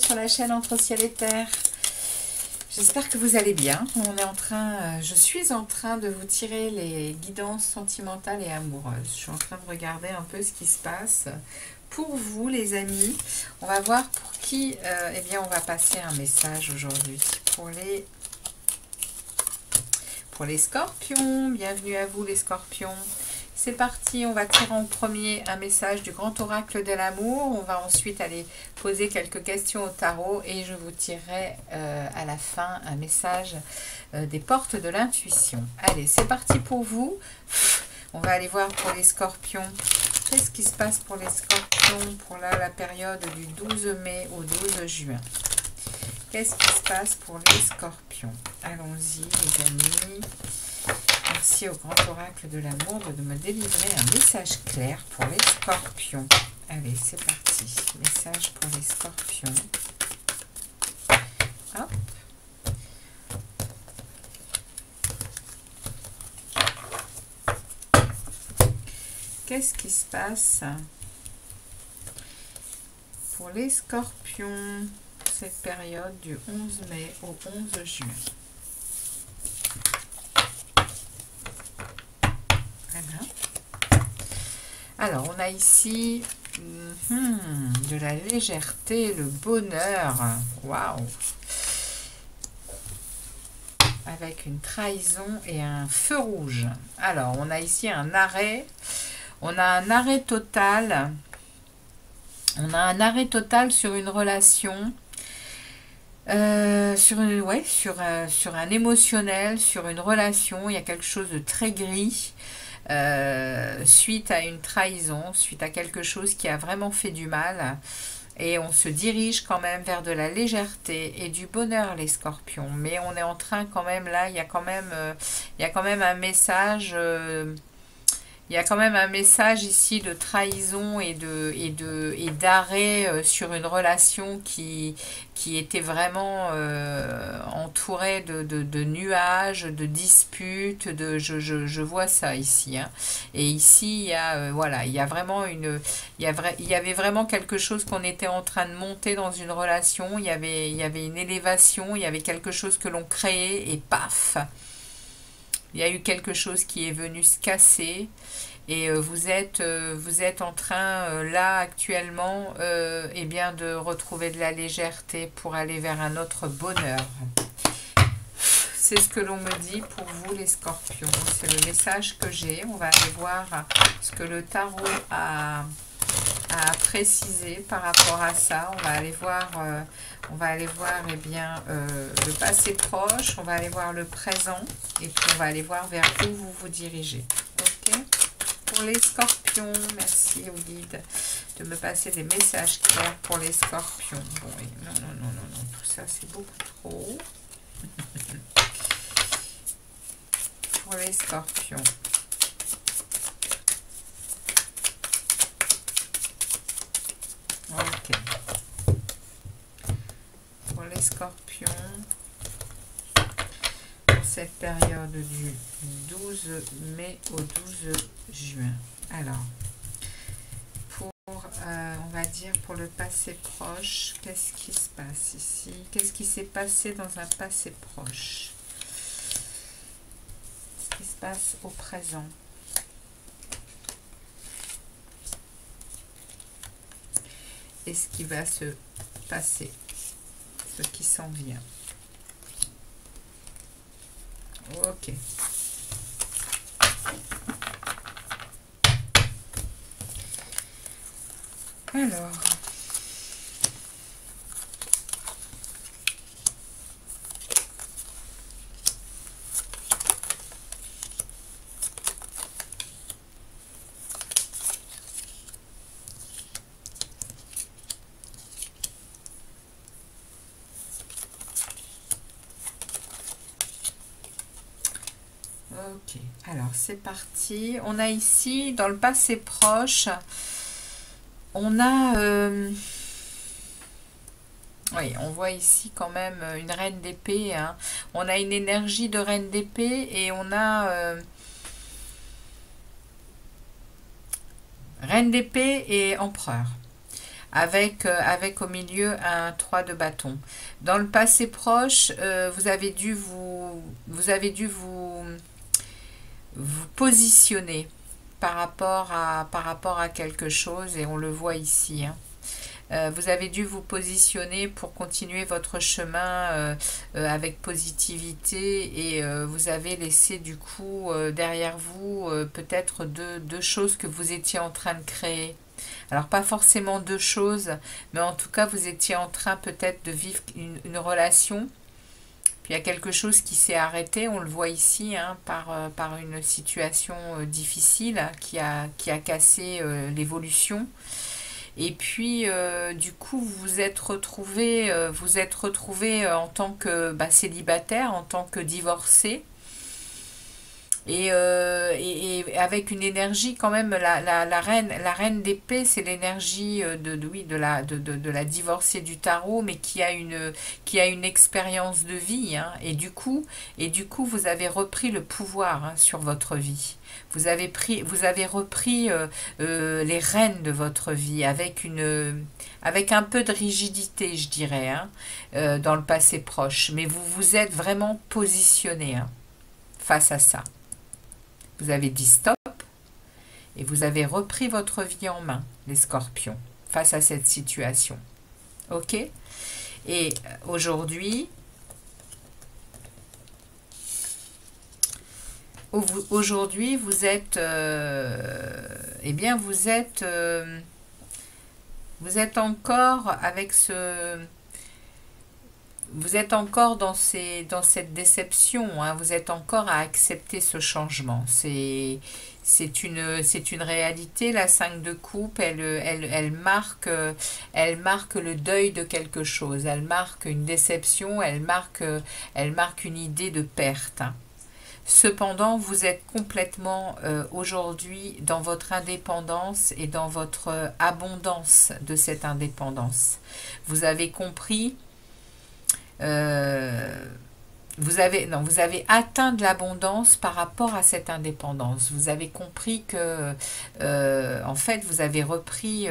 sur la chaîne Entre Ciel et Terre. J'espère que vous allez bien. Je suis en train de vous tirer les guidances sentimentales et amoureuses. Je suis en train de regarder un peu ce qui se passe pour vous, les amis. On va voir pour qui, eh bien, on va passer un message aujourd'hui. Pour les scorpions, bienvenue à vous les scorpions. C'est parti, on va tirer en premier un message du grand oracle de l'amour. On va ensuite aller poser quelques questions au tarot et je vous tirerai à la fin un message des portes de l'intuition. Allez, c'est parti pour vous. On va aller voir pour les scorpions. Qu'est-ce qui se passe pour les scorpions pour la période du 12 mai au 12 juin? Qu'est-ce qui se passe pour les scorpions? Allons-y les amis. Merci au grand oracle de l'amour de me délivrer un message clair pour les scorpions. Allez, c'est parti. Message pour les scorpions. Hop. Qu'est-ce qui se passe pour les scorpions cette période du 11 mai au 11 juin? Alors, on a ici de la légèreté, le bonheur. Waouh! Avec une trahison et un feu rouge. Alors, on a ici un arrêt. On a un arrêt total. On a un arrêt total sur une relation. Sur un émotionnel, sur une relation. Il y a quelque chose de très gris. Suite à une trahison, suite à quelque chose qui a vraiment fait du mal, et on se dirige quand même vers de la légèreté et du bonheur les scorpions, mais on est en train quand même là, il y a quand même un message, il y a quand même un message ici de trahison et d'arrêt sur une relation qui était vraiment entourée de nuages, de disputes, je vois ça ici. Hein. Et ici, il y a, voilà, il y a vraiment il y avait vraiment quelque chose qu'on était en train de monter dans une relation, il y avait une élévation, il y avait quelque chose que l'on créait et paf! Il y a eu quelque chose qui est venu se casser et vous êtes en train, là, actuellement, eh bien, de retrouver de la légèreté pour aller vers un autre bonheur. C'est ce que l'on me dit pour vous, les scorpions. C'est le message que j'ai. On va aller voir ce que le tarot a précisé par rapport à ça. On va aller voir... eh bien, le passé proche, on va aller voir le présent, et puis on va aller voir vers où vous vous dirigez. Ok? Pour les scorpions, merci au guide de me passer des messages clairs pour les scorpions. Bon, non, tout ça c'est beaucoup trop. Pour les scorpions. Ok. Les scorpions pour cette période du 12 mai au 12 juin. Alors, on va dire pour le passé proche, qu'est-ce qui se passe ici? Qu'est-ce qui s'est passé dans un passé proche? Ce qui se passe au présent? Et ce qui va se passer? Ce qui s'en vient. Ok. Alors. Ok, alors c'est parti. On a ici, dans le passé proche, on a... oui, on voit ici quand même une reine d'épée. Hein. On a une énergie de reine d'épée et on a... reine d'épée et empereur. avec au milieu un 3 de bâton. Dans le passé proche, vous avez dû vous positionner par rapport à quelque chose, et on le voit ici, hein. Vous avez dû vous positionner pour continuer votre chemin avec positivité, et vous avez laissé du coup derrière vous peut-être deux choses que vous étiez en train de créer. Alors pas forcément deux choses, mais en tout cas vous étiez en train peut-être de vivre une relation. Puis il y a quelque chose qui s'est arrêté, on le voit ici, hein, par une situation difficile qui a cassé l'évolution. Et puis, du coup, vous êtes retrouvé en tant que célibataire, en tant que divorcé, et avec une énergie quand même, la reine d'épée, c'est l'énergie oui, de la divorcée du tarot, mais qui a une expérience de vie, hein, et du coup, vous avez repris le pouvoir, hein, sur votre vie. Vous avez repris les rênes de votre vie avec un peu de rigidité, je dirais, hein, dans le passé proche. Mais vous vous êtes vraiment positionné, hein, face à ça. Vous avez dit stop et vous avez repris votre vie en main, les scorpions, face à cette situation. Ok? Et aujourd'hui, vous êtes, eh bien, vous êtes encore avec vous êtes encore dans cette déception, hein, vous êtes encore à accepter ce changement. C'est une réalité. La 5 de coupe, elle marque le deuil de quelque chose. Elle marque une déception, elle marque une idée de perte, hein. Cependant, vous êtes complètement aujourd'hui dans votre indépendance et dans votre abondance de cette indépendance. Vous avez compris, vous avez atteint de l'abondance par rapport à cette indépendance. Vous avez compris que, en fait, vous avez repris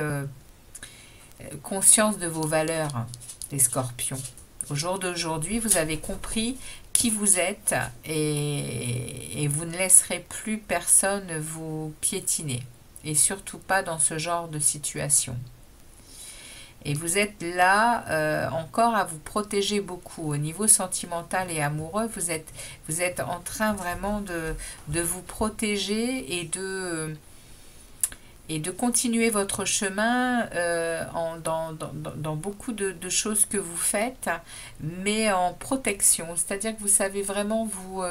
conscience de vos valeurs, hein, les scorpions. Au jour d'aujourd'hui, vous avez compris qui vous êtes, et vous ne laisserez plus personne vous piétiner, et surtout pas dans ce genre de situation. Et vous êtes là encore à vous protéger beaucoup. Au niveau sentimental et amoureux, vous êtes en train vraiment de vous protéger et de continuer votre chemin dans beaucoup de choses que vous faites, mais en protection. C'est-à-dire que vous savez vraiment, vous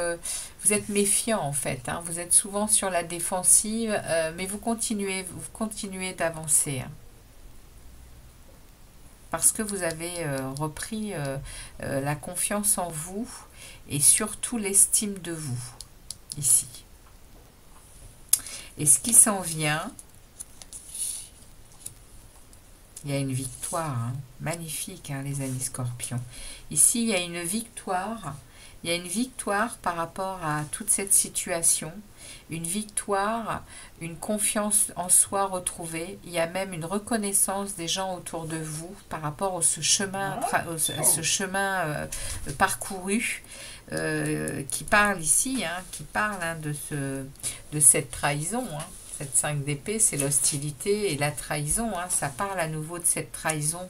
êtes méfiant en fait, hein. Vous êtes souvent sur la défensive, mais vous continuez d'avancer, hein, parce que vous avez repris la confiance en vous et surtout l'estime de vous, ici. Et ce qui s'en vient, il y a une victoire, hein, magnifique, hein, les amis scorpions. Ici, il y a une victoire. Il y a une victoire par rapport à toute cette situation, une victoire, une confiance en soi retrouvée. Il y a même une reconnaissance des gens autour de vous par rapport à ce chemin, parcouru, qui parle ici, hein, qui parle, hein, de cette trahison, hein. Cette 5 d'épée, c'est l'hostilité et la trahison, hein. Ça parle à nouveau de cette trahison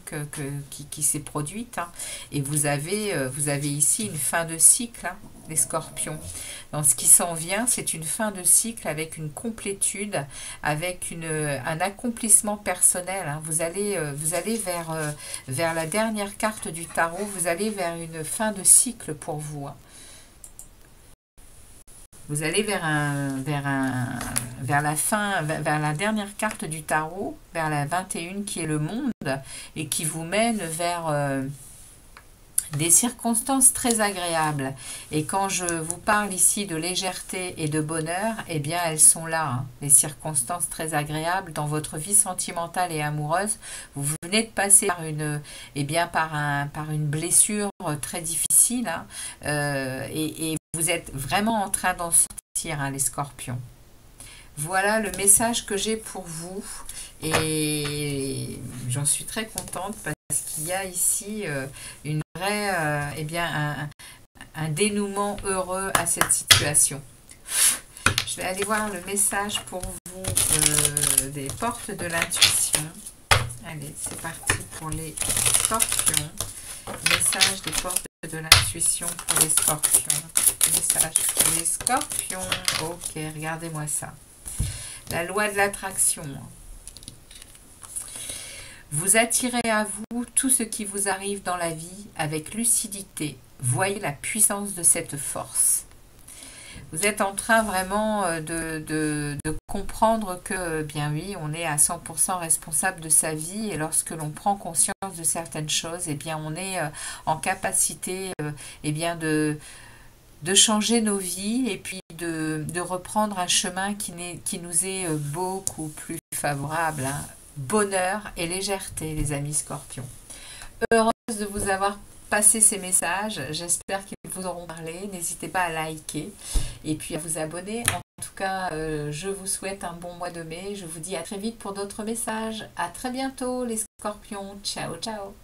qui s'est produite, hein. Et vous avez ici une fin de cycle, hein, les scorpions. Dans ce qui s'en vient, c'est une fin de cycle avec une complétude, avec un accomplissement personnel, hein. Vous allez vers la dernière carte du tarot, vous allez vers une fin de cycle pour vous, hein. Vous allez vers la fin, vers la dernière carte du tarot, vers la 21 qui est le monde, et qui vous mène vers des circonstances très agréables. Et quand je vous parle ici de légèreté et de bonheur, eh bien elles sont là, hein, les circonstances très agréables dans votre vie sentimentale et amoureuse. Vous venez de passer par une blessure très difficile, hein, et vous êtes vraiment en train d'en sortir, hein, les scorpions. Voilà le message que j'ai pour vous. Et j'en suis très contente parce qu'il y a ici une vraie, eh bien, un dénouement heureux à cette situation. Je vais aller voir le message pour vous des portes de l'intuition. Allez, c'est parti pour les scorpions. Message des portes de l'intuition pour les scorpions. Message pour les scorpions. Ok, regardez-moi ça. La loi de l'attraction. Vous attirez à vous tout ce qui vous arrive dans la vie avec lucidité. Voyez la puissance de cette force. Vous êtes en train vraiment de comprendre que, bien oui, on est à 100% responsable de sa vie et lorsque l'on prend conscience de certaines choses, eh bien on est en capacité eh bien de changer nos vies et puis de reprendre un chemin qui nous est beaucoup plus favorable, hein. Bonheur et légèreté, les amis scorpions. Heureuse de vous avoir passé ces messages. J'espère qu'ils vous auront parlé. N'hésitez pas à liker et puis à vous abonner. En tout cas, je vous souhaite un bon mois de mai. Je vous dis à très vite pour d'autres messages. À très bientôt les scorpions. Ciao, ciao.